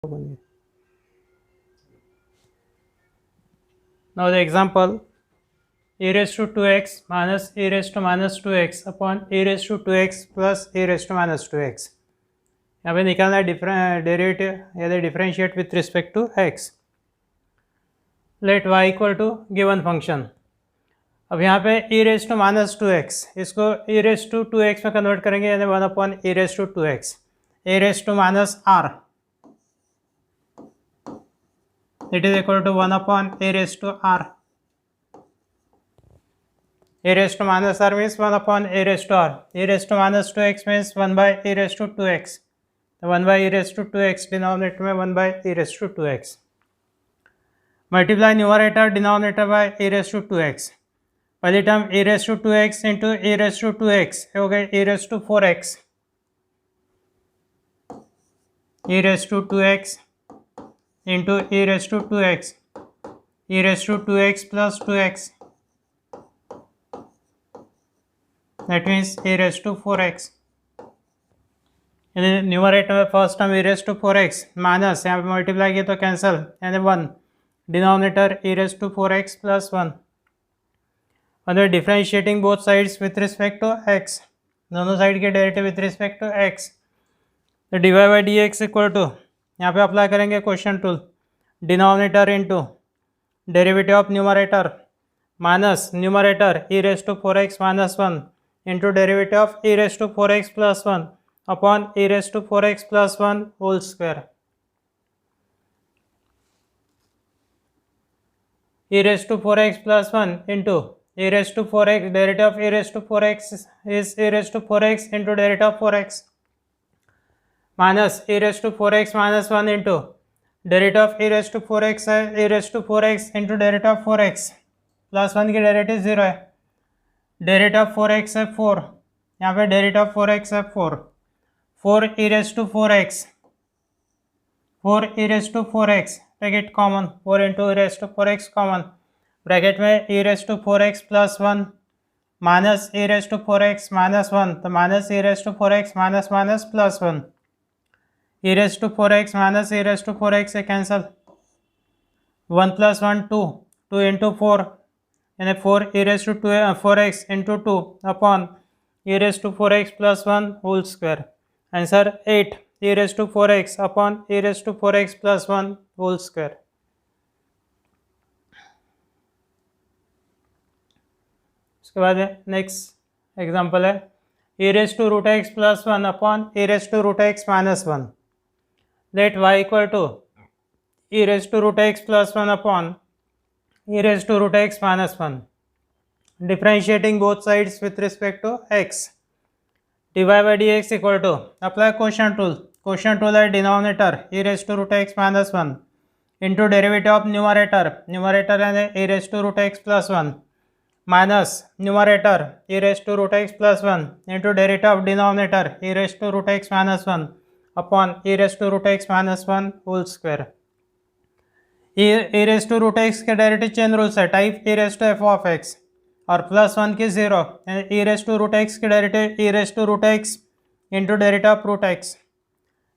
Now the example e raised to 2x minus e raised to minus 2x upon e raised to 2x plus e raised to minus 2x. यहाँ पे निकालना है derivative या differentiate with respect to x. Let y equal to given function. अब यहाँ पे e raise to minus 2x, इसको e raise to 2x में कन्वर्ट करेंगे यानी 1 upon e raise to 2x. e raise to minus r it is equal to 1 upon e raise to r. e raised to minus r means 1 upon e raised to r. e raised to minus 2x means 1 by e raised to 2x. तो 1 by e raised to 2x denominator में 1 by e raised to 2x. Multiply numerator denominator by e raised to 2x. पहली term e raised to 2x into e raised to 2x हो गए e raised to 4x. e raised to 2x into e raised to 2x. e raised to 2x plus 2x. That means e raised to 4x. यानी numerator में first term e raised to 4x minus यहाँ पे multiply किया तो cancel यानी 1. Denominator e raised to 4x plus 1. और differentiating both sides with respect to x, दोनों side के derivative with respect to x. तो dy by D x equal to यहाँ पे अप्लाई करेंगे quotient rule. Denominator into derivative of numerator minus numerator e raised to 4x minus 1 into derivative of e raised to 4x plus 1 upon e raised to 4x plus 1 whole square. e raised to 4x plus 1 into e raised to 4x, derivative of e raised to 4x is e raised to 4x into derivative of 4x minus e raised to 4x minus 1 into derivative of e raised to 4x है e raised to 4x into derivative of 4x plus 1 की derivative 0 है. Derivative of 4x है 4, यहाँ पे derivative of 4x है 4. 4 e raised to 4x, 4 e raised to 4x, take it common, 4 into e raised to 4x common. Bracket में e raised to 4x plus 1 minus e raised to 4x minus 1, तो minus e raised to 4x minus minus plus 1. e raised to 4x minus e raised to 4x से cancel. 1 plus 1 2, 2 into 4 यानी 4 e raised to 4x into 2 upon e raised to 4x plus 1 whole square. Answer 8 e raised to 4x upon e raised to 4x plus 1 whole square. उसके बाद next example है e raised to root x plus 1 upon e raised to root x minus 1. Let y equal to e raised to root x plus 1 upon e raised to root x minus 1. Differentiating both sides with respect to x. dy by dx equal to apply quotient rule. Quotient rule है denominator e raised to root x minus 1 into derivative of numerator. Numerator है e raised to root x plus 1 minus numerator e raised to root x plus 1 into derivative of denominator e raised to root x minus 1 upon e raised to root x minus 1 whole square. e raised to root x के derivative chain rules है type e raised to f of x और plus 1 की 0 e raised to root x के derivative e raised to root x into derivative of root x.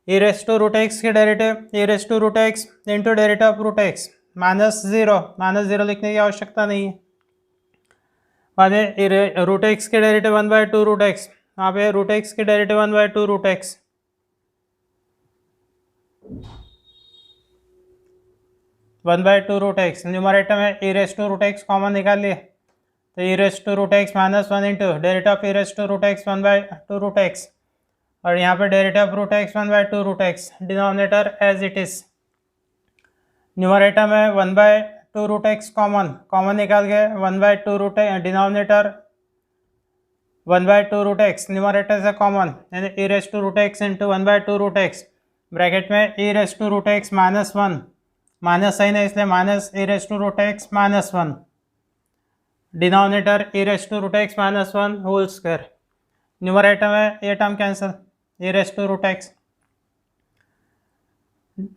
e raised to root x के derivative e raised to root x into derivative of root x minus 0 लिखने की आवश्यकता नहीं है. बाद root x के derivative 1 by 2 root x, यहाँ पे रूट x के derivative 1 by 2 root x. 1 by 2 root x. Numerator में e raised to root x common निकाल लिए तो e raised to root x minus 1 into derivative of e raised to root x 1 by 2 root x और यहाँ पे derivative of root x 1 by 2 root x. Denominator as it is. Numerator में 1 by 2 root x common निकाल के 1 by 2 root denominator 1 by 2 root x numerator से common यानी e raised to root x into 1 by 2 root x. Bracket में e raised to root x minus 1, minus sign है इसलिए minus e raised to root x minus 1. Denominator e raised to root x minus 1 whole square. Numerator में ये term cancel e raised to root x.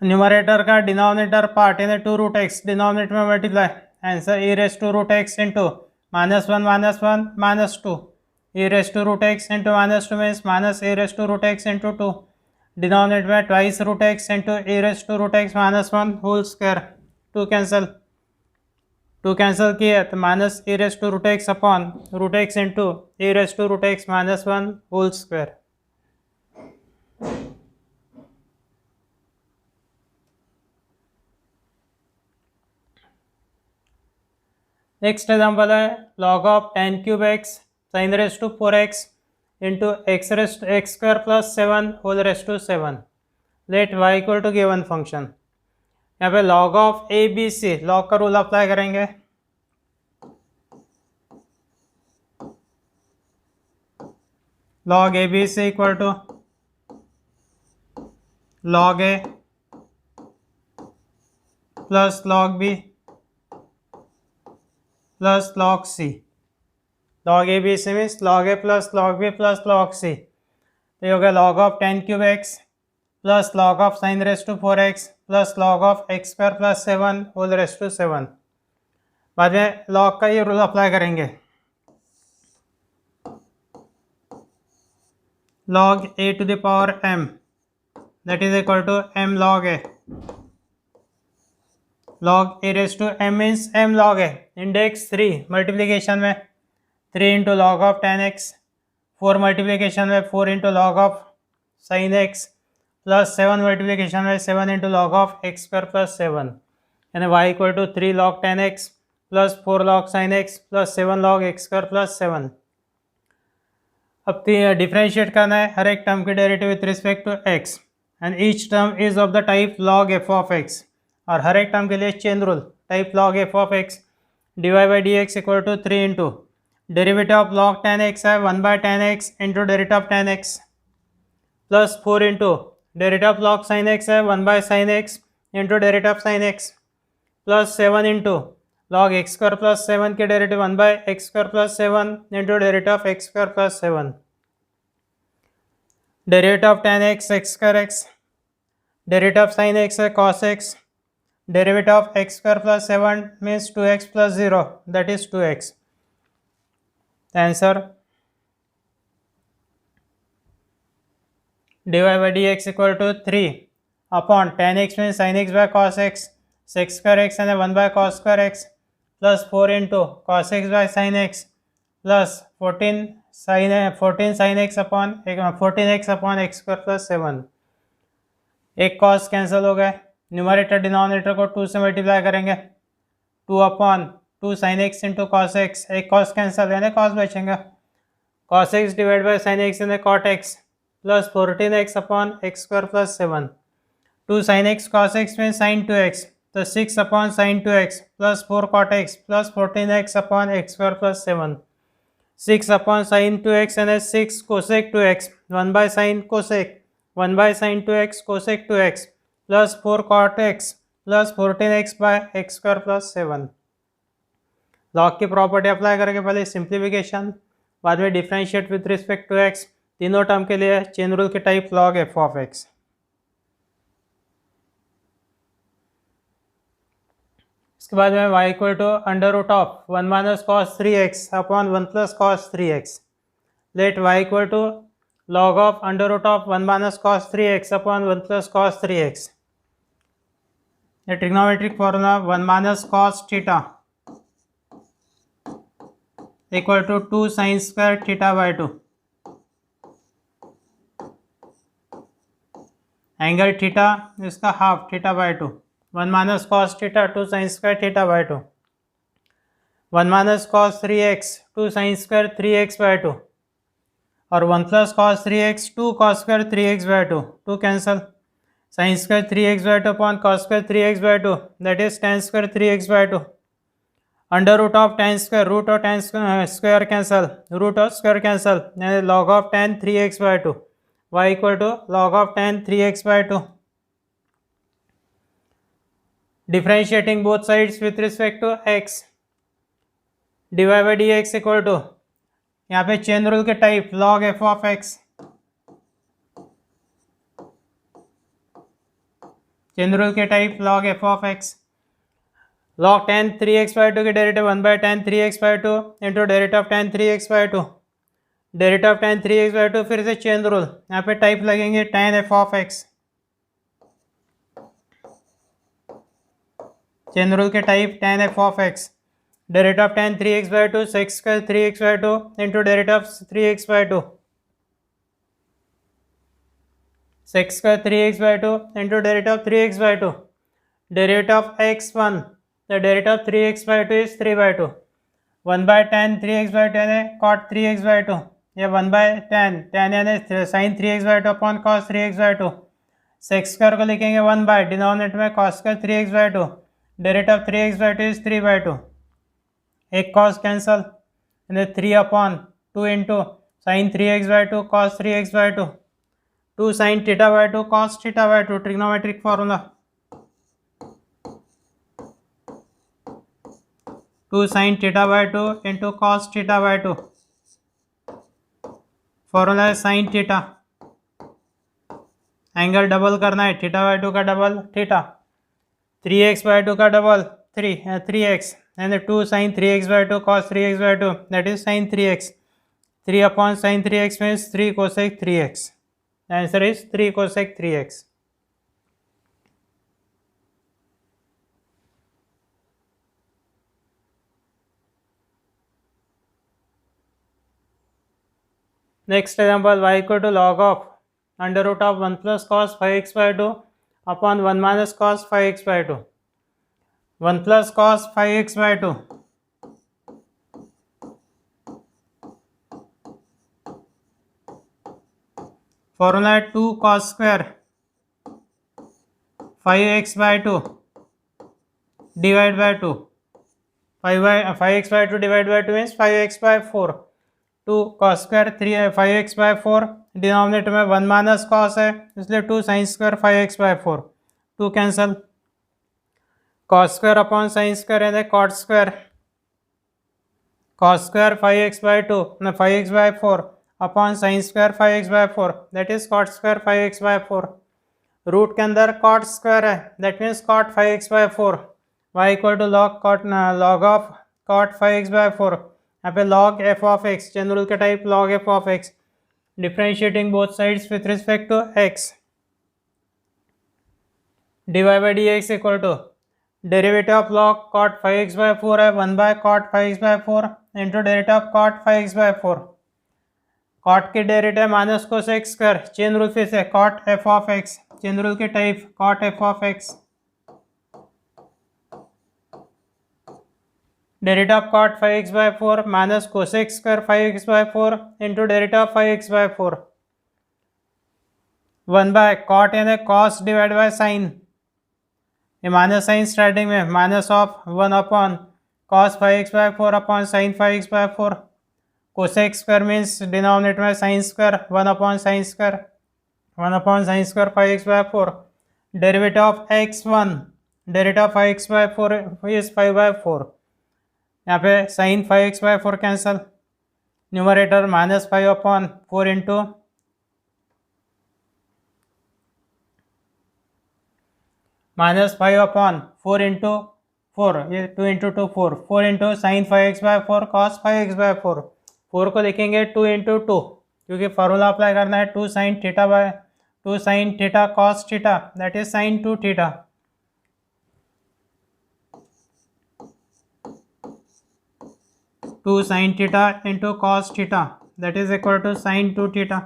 Numerator का denominator part यानी 2 root x denominator में multiply. Answer e raised to root x into minus 1 minus 2 e raised to root x into minus 2 means minus e raised to root x into 2. Denominator में twice root x into e raise to root x minus one whole square, two cancel किया तो minus e raise to root x upon root x into e raise to root x minus one whole square. Next example है log of ten cube x sine raise to four x into x square plus seven whole raise to seven. Let Y equal to given function. यहाँ पे log of a b c, log का rule apply करेंगे। Log A b c equal to log A plus log b plus log c। log a b c means log a plus log b plus log c। तो ये हो गया log of ten cube x plus log of sine raise to four x plus log of x square plus seven whole raise to seven. बाद में log का ये rule apply करेंगे। log a to the power m that is equal to m log a। log a raise to m means m log a। Index 3 multiplication में 3 into log of tan x, 4 multiplication में 4 into log of sine x plus 7 multiplication में 7 into log of x square plus seven, यानी y equal to 3 log ten x plus 4 log sine x plus 7 log x square plus seven. अब differentiate करना है हर एक term की derivative with respect to x and each term is of the type log f of x। और हर एक term के लिए chain rule type log f of x divide by D x equal to 3 into derivative of log ten x है 1 by tan x into derivative of tan x plus 4 into derivative of log sine x है 1 by sine x into derivative of sine x plus 7 into log x square plus seven के derivative 1 by x square plus seven into derivative of x square plus seven. Derivative of tan x x square x, derivative of sine x है cos x, derivative of x square plus seven means 2x plus 0 that is 2x। Answer divide by D x equal to 3 upon tan x mean sine x by cos x, sec square x and 1 by cos square x plus 4 into cos x by sine x plus 14 sine x upon 14x upon x square plus seven. एक cos cancel हो गए, numerator denominator को 2 से multiply करेंगे, 2 upon 2 sine x into cos x, एक cos cancel यानी cos बचेंगे, cos x divide by sine x यानी cot x plus 14x upon x square plus seven. 2 sine x cos x में sine 2x तो 6 upon sine 2x plus 4 cot x plus 14x upon x square plus seven. 6 upon sine 2x यानी 6 cosec 2x 1 by sine cosec 1 by sine 2x cosec 2x plus 4 cot x plus 14x by x square plus seven. Log की property apply करके पहले simplification, बाद में differentiate with respect to x, तीनों term के लिए chain rule के type log f of x। इसके बाद में y equal to under root of 1 minus cos 3x upon 1 plus cos 3x। Let y equal to log of under root of 1 minus cos 3x upon 1 plus cos 3x। ये trigonometric formula 1 minus cos theta equal to 2 sine square theta by 2। Angle theta इसका half theta by 2। 1 minus cos theta 2 sine square theta by 2। 1 minus cos 3x 2 sine square 3x by 2 और 1 plus cos 3x 2 cos square 3x by 2। 2 cancel, sine square 3x by 2 upon cos square 3x by 2 that is tan square 3x by 2। Under root of tan square, root of tan square cancel, root of square cancel यानी log of tan 3x by 2। y equal to log of tan 3x by 2। Differentiating both sides with respect to x, divide by D x equal to यहाँ पे chain rule के type log f of x। Chain rule के type log f of x। log tan 3x by 2 की derivative 1 by tan 3x by 2 into derivative of tan 3x by 2 derivative of tan 3x/2, फिर से chain rule, यहाँ पे type लगेंगे tan f of x, chain rule के type tan f of x, derivative of tan 3x/2 sec square 3x/2 into derivative of 3x/2 sec square 3x/2 into derivative of 3x/2, derivative of x1, the derivative of 3x/2 is 3/2, 1 by tan 3x/2 यानी cot 3x/2, या 1 by tan यानी sin 3x/2 upon cos 3x/2, sec square को लिखेंगे 1 by denominator में cos square 3x/2, derivative of 3x/2 is 3/2, एक cos cancel यानी 3 upon 2 into sin 3x/2 cos 3x/2, 2 sin theta by 2 cos theta by 2, trigonometric formula, 2 sin theta by 2 into cos theta by 2, formula है sin theta, angle double करना है, theta by 2 का double theta, 3x/2 का double 3x and 2 sin 3x/2 cos 3x/2, that is sin 3x, 3 upon sin 3x means 3 cosec 3x, the answer is 3 cosec 3x. Next example, y equal to log of under root of 1 plus cos 5x/2 upon 1 minus cos 5x/2, 1 plus cos 5x/2, formula 2 cos square 5x/2 divided by 2, 5x/2 divided by 2 means 5x/4, 2 cos square 5x/4, denominator में 1 minus cos है इसलिए 2 sine square 5x/4, 2 cancel, cos square upon sine square यानी cot square, cos square 5x/4 upon sine square 5x/4, that is cot square 5x/4, root के अंदर cot square है that means cot 5x/4, y equal to log of cot 5x/4, यहाँ पे log f of x, chain rule के type log f of x, differentiating both sides with respect to x, dy by dx equal to derivative of log cot 5x/4 है 1 by cot 5x/4 into derivative of cot 5x/4, cot के derivative minus cosec square, chain rule फिर से cot f of x, chain rule के type cot f of x, derivative of cot 5x/4 minus cosec square 5x/4 into derivative of 5x/4, 1 by cot यानी cos divide by sine, ये minus sign starting में minus of 1 upon cos 5x/4 upon sine 5x/4, cosec square means denominator में sine square 1 upon sine square 5x/4, derivative of x1, derivative of 5x/4 is 5/4, यहाँ पे sine 5x/4 cancel, numerator -5 upon 4 into -5 upon 4 into 4, ये 2 into 2 4 into sine 5x/4 cos 5x/4, 4 को लिखेंगे 2 into 2 क्योंकि formula apply करना है 2 sine theta cos theta, that is sine 2 theta, 2 sin theta into cos theta, that is equal to sin 2 theta.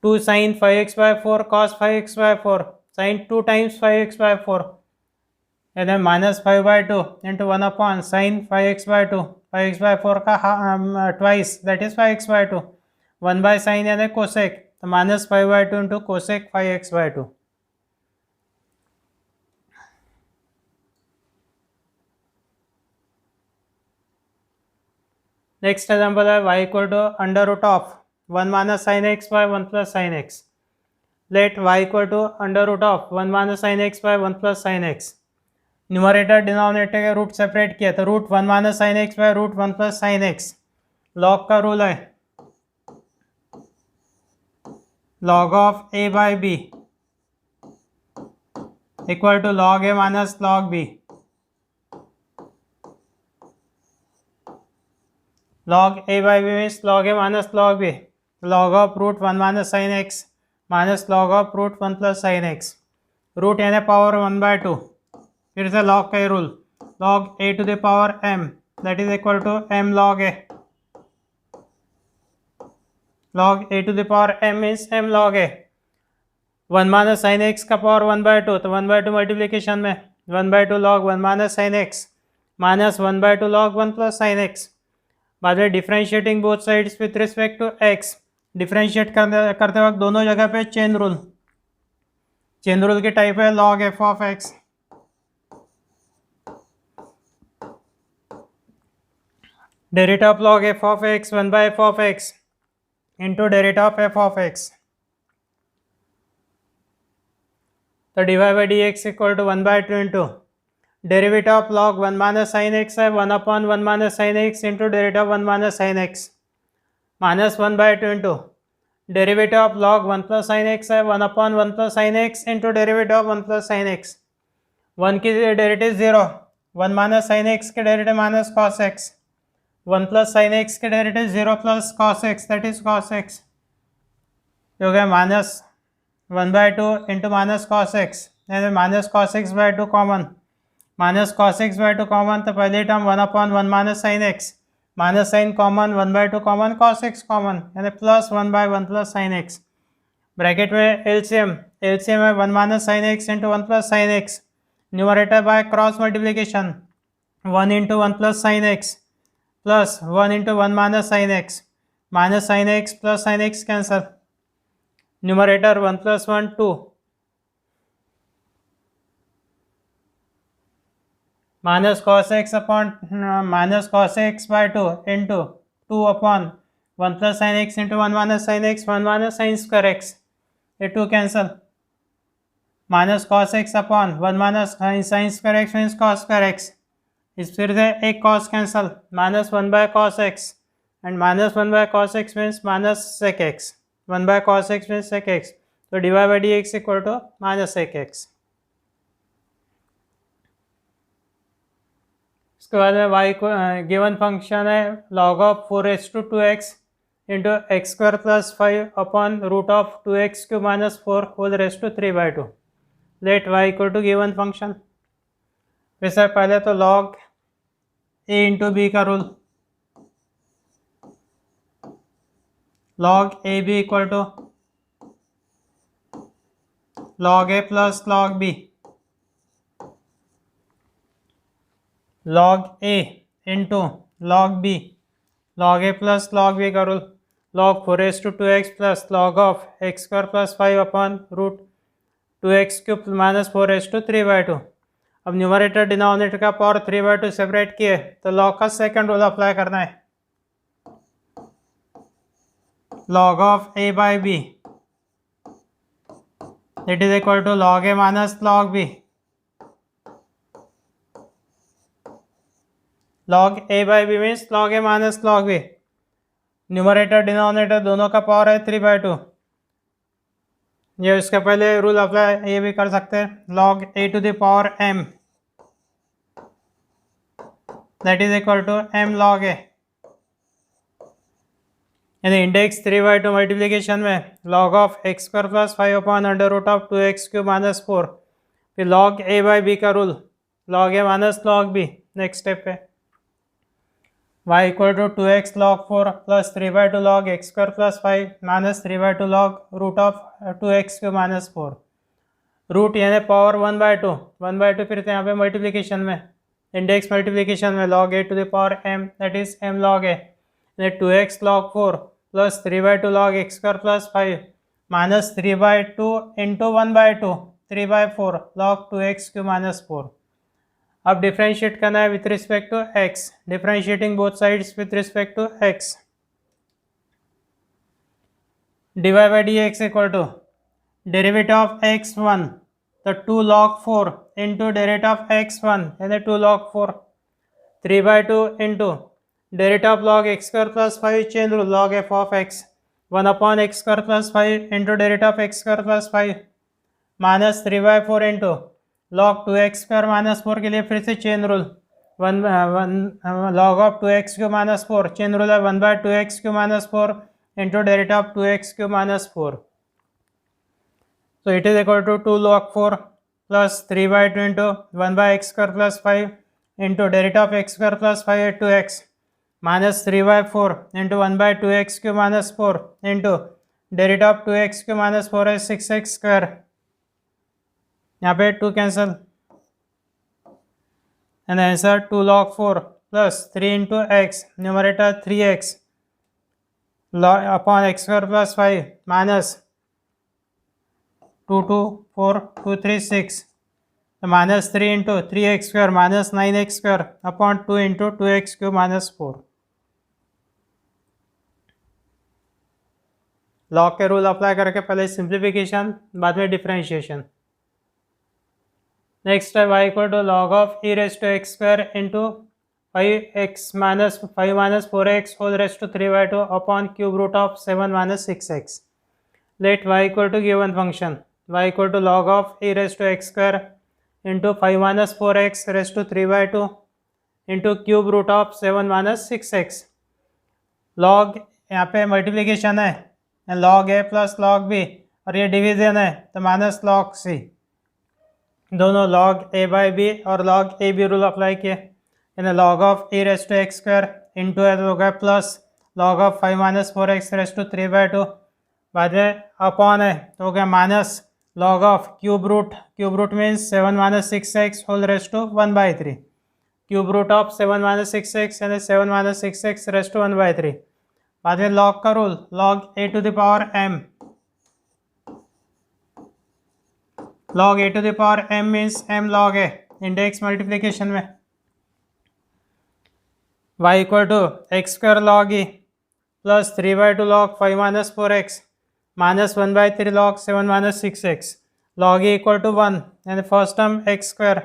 2 sin 5x/4 cos 5x/4, sin 2 times 5x/4, and then -5/2 into 1 upon sin 5x/2, 5x/4 का twice, that is 5x/2, 1 by sin यानी cosec, तो -5/2 into cosec 5x/2. Next example है y equal to under root of 1 minus sine x by 1 plus sine x, let y equal to under root of 1 minus sine x by 1 plus sine x, numerator denominator का root separate किया तो root 1 minus sine x by root 1 plus sine x, log का rule है log of a by b equal to log a minus log b, log a by b means log a minus log b, log of root 1 minus sin x minus log of root 1 plus sin x, root यानी power 1/2, फिर से log का rule, log a to the power m that is equal to m log a, log a to the power m means m log a, 1 minus sine x का power 1/2, तो 1/2 multiplication में 1/2 log 1 minus sine x minus 1/2 log 1 plus sine x. बाद में differentiating both sides with respect to x, differentiate करते वक्त दोनों जगह पे चेन रूल, चेन रूल की टाइप है log f of x, derivative of log f of x 1 by f of x into derivative of f of x, तो dy by dx equal to 1/2 into derivative of log 1 minus sine x है 1/1 minus sine x into derivative of 1 minus sine x minus 1/2 into derivative of log 1 plus sine x है 1/1 plus sine x into derivative of 1 plus sine x, 1 की derivative 0, 1 minus sine x के derivative minus cos x, 1 plus sine x के derivative 0 plus cos x that is cos x, हो गया minus 1/2 into minus cos x, minus cos x by 2 common, minus cos x by 2 common, तो पहले term 1/1 minus sine x minus sine common 1/2 common cos x common यानी plus 1/1 plus sine x, bracket में LCM है 1 minus sine x into 1 plus sine x, numerator by cross multiplication 1 into 1 plus sine x plus 1 into 1 minus sine x plus sine x cancel, numerator 1 plus 1 2 minus cos x upon minus cos x by 2 into 2 upon 1 plus sine x into 1 minus sine x 1 minus sine square x, ये 2 cancel, minus cos x upon 1 minus sine square x means cos square x, इस फिर से एक cos cancel, minus 1 by cos x and minus 1 by cos x means minus sec x, 1 by cos x means sec x, तो d y by D x equal to minus sec x. इसके बाद में y को given function है log of 4(2x) into x square plus 5 upon root of 2x³ minus 4 whole raised to 3/2, let y equal to given function. वैसे पहले तो log a इंटू b का rule, log a b equal to log a plus log b, log a into log b, log a plus log b का rule, log 4(2x) plus log of x square plus 5 upon root 2x³ minus 4(3/2। अब numerator denominator का power 3/2 separate किए तो log का second rule apply करना है, log of a by b it is equal to log a minus log b, log a by B means log a minus log b, numerator denominator दोनों का power है 3/2, ये इसके पहले rule apply ये भी कर सकते हैं, log a to the power m that is equal to m log a, यानी इंडेक्स 3/2 मल्टीप्लीकेशन में log of x square plus 5 upon under root of 2x³ minus 4, फिर log a बाई b का rule log a minus log b, next step पे y equal to 2x log 4 plus 3/2 log x square plus 5 minus 3/2 log root of 2x³ minus 4, root यानी power 1/2 फिर से यहाँ पे multiplication में index multiplication में log a to the power m that is m log a, 2x log 4 plus 3/2 log x square plus 5 minus 3/2 into 1/2 3/4 log 2x³ minus 4। अब differentiate करना है with respect to x, differentiating both sides with respect to x, dy by D x equal to derivative of x1 तो 2 log 4 into derivative of x1 यानी 2 log 4 3/2 into derivative of log x square plus 5 change rule log f of x 1 upon x square plus 5 into derivative of x square plus 5 minus 3/4 into log 2x² minus 4 के लिए फिर से chain rule log of 2x cube minus 4, chain rule है 1 by 2x cube minus 4 into derivative of 2x cube minus 4. So it is equal to 2 log 4 plus 3 by 2 into 1 by x square plus 5 into derivative of x square plus 5 at 2x minus 3 by 4 into 1 by 2x cube minus 4 into derivative of 2x cube minus 4 is 6x square. यहाँ पे 2 cancel and answer 2 log 4 plus 3 into x, numerator 3x upon x square plus 5 minus 2 2 4 2 3 6, so minus 3 into 3x square minus 9x square upon 2 into 2x cube minus 4. Log के rule apply करके पहले simplification बाद में differentiation. Next है y equal to log of e raise to x square into 5x minus 5 minus 4x whole raise to 3 by 2 upon cube root of 7 minus 6x. Let y equal to given function y equal to log of e raise to x square into 5 minus 4x raise to 3 by 2 into cube root of 7 minus 6x. Log यहाँ पे multiplication है, log ए plus log B, और ये division है तो minus log C. दोनों log A by B और log ए B rule apply किए. यानी log of A raise to x square into हो गया plus log of 5 minus 4x raise to 3 by 2, बाद में अपॉन है तो हो गया minus log of cube root means 7 minus 6x whole raise to 1 by 3, cube root of 7 minus 6x यानी 7 minus 6x race to 1 by 3. बाद में log का rule log A to the power m, log A to the power m means m log A index multiplication में. y equal to x square log E plus 3 by 2 log 5 minus 4x minus 1 by 3 log 7 minus 6x. Log E equal to 1 यानी first term x square,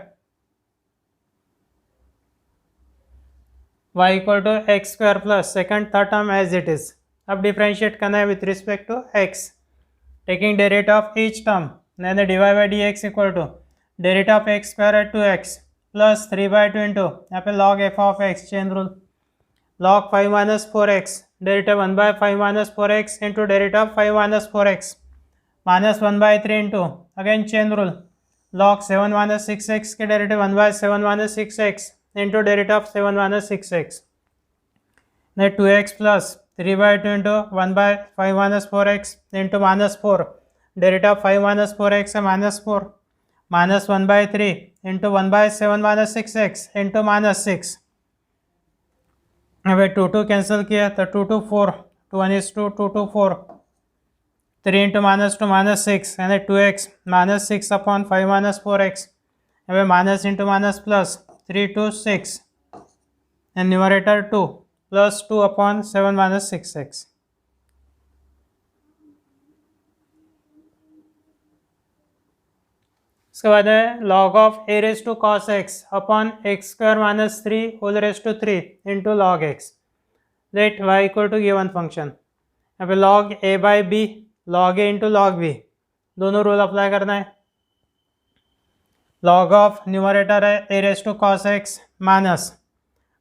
y equal to x square plus second third term as it is. अब differentiate करना है with respect to x, taking derivative of each term यानी dy by D x equal to derivative of x square at 2x plus 3 by 2 into यहाँ पे log F of x, chain rule log 5 minus 4x derivative 1 by 5 minus 4x into derivative of 5 minus 4x minus 1 by 3 into again chain rule log 7 minus 6x के derivative 1 by 7 minus 6x into derivative of 7 minus 6x. ने 2x plus 3 by 2 into 1 by 5 minus 4x into minus 4 derivative of 5 minus 4x है minus 4 minus 1 by 3 into 1 by 7 minus 6x into minus 6. अब 2 2 cancel किया तो 2 2 4 2 1 is 2 2 2 4 3 into minus 2 minus 6 यानी 2x minus 6 upon 5 minus 4x. अब minus into minus plus 3 2 6 and numerator 2 plus 2 upon 7 minus 6x. इसके बाद है log of A raise to cos x upon x square minus 3 whole raise to 3 into log x. Let Y equal to given function. यहाँ पे log A by B, log A into log B, दोनों rule apply करना है. Log of numerator है A raise to cos x minus,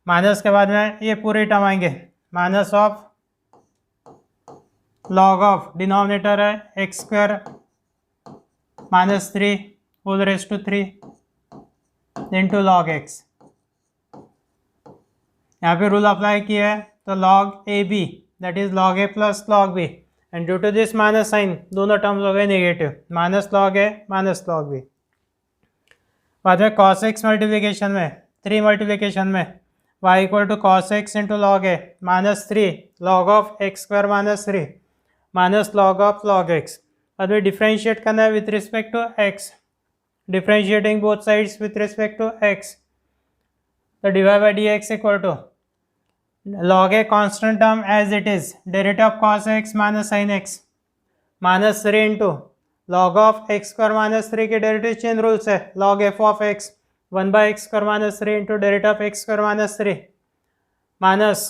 minus के बाद में ये पूरी टर्म आएंगे minus of log of denominator है x square minus 3 whole raise to 3 into log x. यहाँ पे रूल अप्लाई किया है तो log A b that is log A plus log b and due to this minus sign दोनों terms हो गए negative, minus log ए minus log b. बाद में कॉस एक्स मल्टीप्लिकेशन में 3 मल्टीप्लिकेशन में y equal to cos x into log A minus 3 log of x square minus 3 minus log of log x. बाद में differentiate करना है with respect to x, differentiating both sides with respect to x. So dy by dx equal to log a constant term as it is derivative of cos x minus sin x minus 3 into log of x square minus 3 के derivative chain rule से log f of x 1 by x square minus 3 into derivative of x square minus 3 minus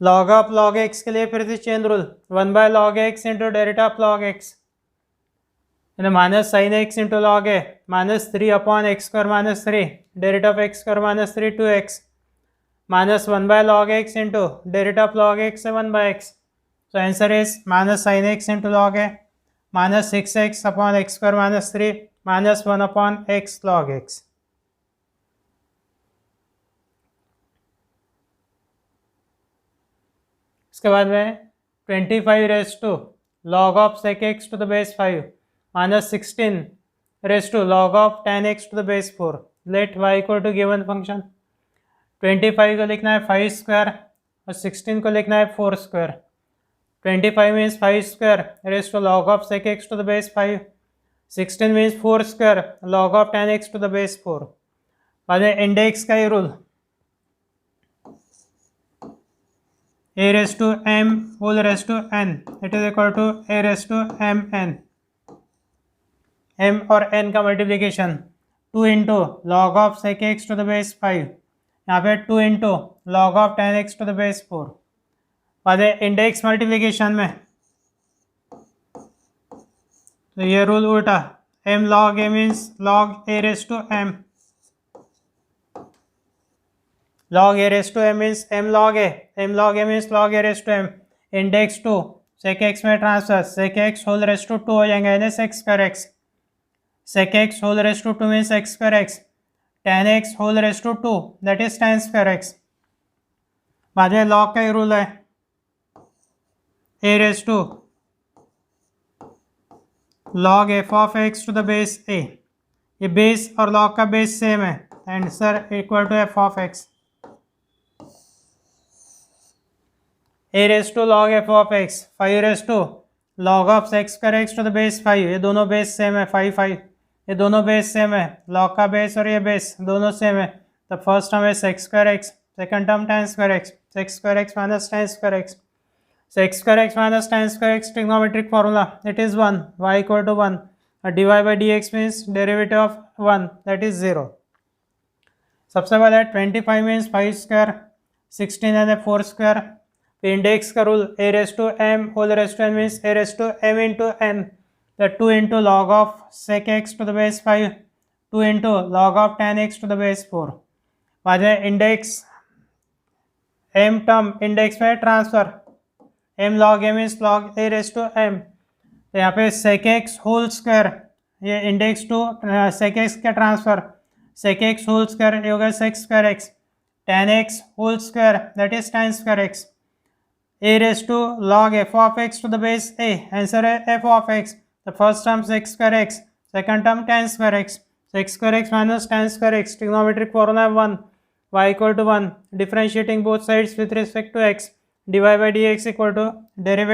log of log x के लिए फिर से chain rule 1 by log x into derivative of log x minus sine x into log A minus 3 upon x square minus 3 derivative of x square minus 3 2x minus 1 by log x into derivative of log x 1 by x. So answer is minus sin x into log a minus 6x upon x square minus 3 minus 1 upon x log x. इसके बाद में 25 raise to log of sec x to the base 5 minus 16 raised to log of tan x to the base 4. Let y equal to given function. 25 को लिखना है 5 square और 16 को लिखना है 4 square. 25 means 5 square raised to log of sec x to the base 5. 16 means 4 square log of tan x to the base 4. बाद में index का ये rule a raised to m whole raised to n, it is equal to a raised to mn. m और n का multiplication 2 into log of sec x to the base 5, यहाँ पे 2 into log of tan x to the base 4. बाद index multiplication में तो ये rule उल्टा, m log a means log a raised to m, log a raised to m means m log a, m log a means log a raised to m. Index 2 sec x में transfer, sec x whole raised to 2 हो जाएंगे यानी sec square x. sec x whole raised to 2 means x square x. tan x whole raised to 2 that is tan square x. बाद में log का ही rule है a raised to log f of x to the base a. ये base और log का base same है, answer equal to f of x. a raised to log f of x 5 raised to log of sec square x to the base 5. ये दोनों base same है 5 5, ये दोनों base same है, log का base और ये बेस दोनों सेम है. तो फर्स्ट टर्म है sec square x, second term tan square x, sec square x minus tan square x. sec square x minus tan square x trigonometric formula, it is 1, y equal to 1. dy by dx means derivative of 1, that is 0. सबसे पहले 25 means 5 square, 16 यानी 4 square. फिर index का rule a raised to m whole raised to n means a raised to m into n. The 2 into log of sec x to the base 5, 2 into log of tan x to the base 4. बाद में index m term index में transfer, m log a means log a raised to m. तो यहाँ पे sec x whole square, ये index two sec x का transfer, sec x whole square ये होगा sec square x, tan x whole square that is tan square x. a raised to log f of x to the base a, answer है f of x. The first term sec square x, second term tan square x. Sec square x minus tan square x, trigonometric formula 1, y equal to 1. Differentiating both sides with respect to x, dy by dx equal to derivative